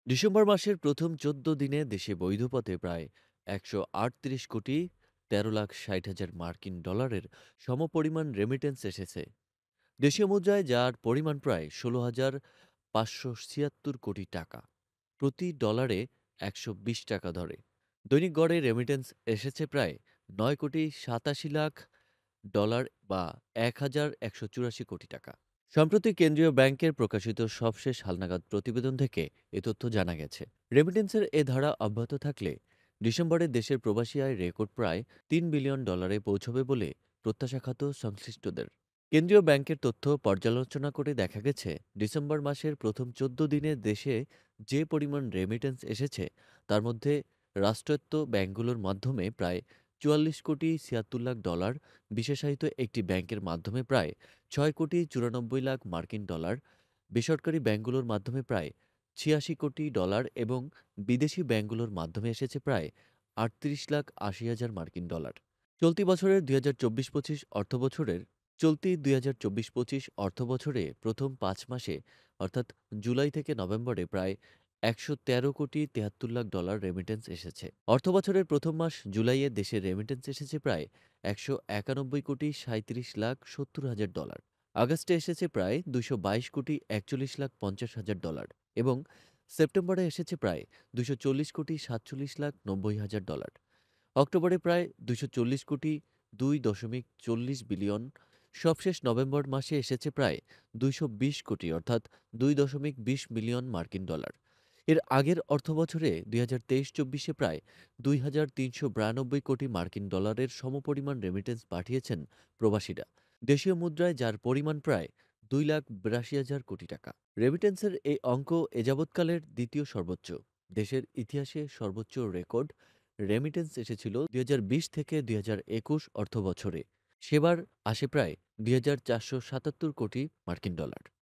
December মাসের প্রথম ১৪ দিনে দেশে বৈধ পথে প্রায় ১৩৮ কোটি ১৩,৬০,০০০ মার্কিন ডলারের সমপরিমাণ রেমিটেন্স এসেছে। দেশীয় মুদ্রায় যার পরিমাণ প্রায় ১৬,৫৭৬ কোটি টাকা, প্রতি ডলারে ১২০ টাকা ধরে। দৈনিক গড়ে রেমিটেন্স এসেছে প্রায় ৯,৮৭,০০,০০০ ডলার বা ১,১৮৪ কোটি টাকা। সম্প্রতি কেন্দ্রীয় ব্যাংকের প্রকাশিত সবশেষ হালনাগাদ প্রতিবেদন থেকে এ তথ্য জানা গেছে। রেমিটেন্সের এ ধারা অব্যাহত থাকলে ডিসেম্বরে দেশের প্রবাসী আয় রেকর্ড প্রায় $৩ বিলিয়ন পৌঁছবে বলে প্রত্যাশা খাত সংশ্লিষ্টদের। কেন্দ্রীয় ব্যাংকের তথ্য পর্যালোচনা করে দেখা গেছে, ডিসেম্বর মাসের প্রথম ১৪ দিনে দেশে যে পরিমাণ রেমিটেন্স এসেছে তার মধ্যে রাষ্ট্রায়ত্ত ব্যাংকগুলোর মাধ্যমে প্রায় $৪৪,৭৬,০০,০০০, বিশেষায়িত একটি ব্যাংকের মাধ্যমে প্রায় $৬,৯৪,০০,০০০ মার্কিন ডলার, বেসরকারি ব্যাংকগুলোর মাধ্যমে প্রায় $৮৬,০০,০০,০০০ এবং বিদেশি ব্যাংকগুলোর মাধ্যমে এসেছে প্রায় $৩৮,৮০,০০০ মার্কিন ডলার। চলতি বছরের ২০২৪-২৫ অর্থবছরের চলতি ২০২৪-২৫ অর্থবছরে প্রথম ৫ মাসে অর্থাৎ জুলাই থেকে নভেম্বরে প্রায় $১১,৭৩,৭৩,০০,০০০ রেমিটেন্স এসেছে। অর্থবছরের প্রথম মাস জুলাইয়ে দেশের রেমিটেন্স এসেছে প্রায় $১৯,৩৭,৭০,০০০। আগস্টে এসেছে প্রায় $২২,৪১,৫০,০০০ এবং সেপ্টেম্বরে এসেছে প্রায় $২৪,৪৭,৯০,০০০। অক্টোবরে প্রায় $২৪,২,৪০ বিলিয়ন। সবশেষ নভেম্বর মাসে এসেছে প্রায় ২২০ কোটি অর্থাৎ ২.২০ মিলিয়ন মার্কিন ডলার। এর আগের অর্থবছরে ২০২৩-২৪-এ প্রায় ২,৩৯২ কোটি মার্কিন ডলারের সমপরিমাণ রেমিটেন্স পাঠিয়েছেন প্রবাসীরা। দেশীয় মুদ্রায় যার পরিমাণ প্রায় ২,৮২,০০০ কোটি টাকা। রেমিটেন্সের এই অঙ্ক এ যাবৎকালের দ্বিতীয় সর্বোচ্চ। দেশের ইতিহাসে সর্বোচ্চ রেকর্ড রেমিটেন্স এসেছিল ২০২০ থেকে ২০২১ অর্থবছরে। সেবার আসে প্রায় ২,৪৭৭ কোটি মার্কিন ডলার।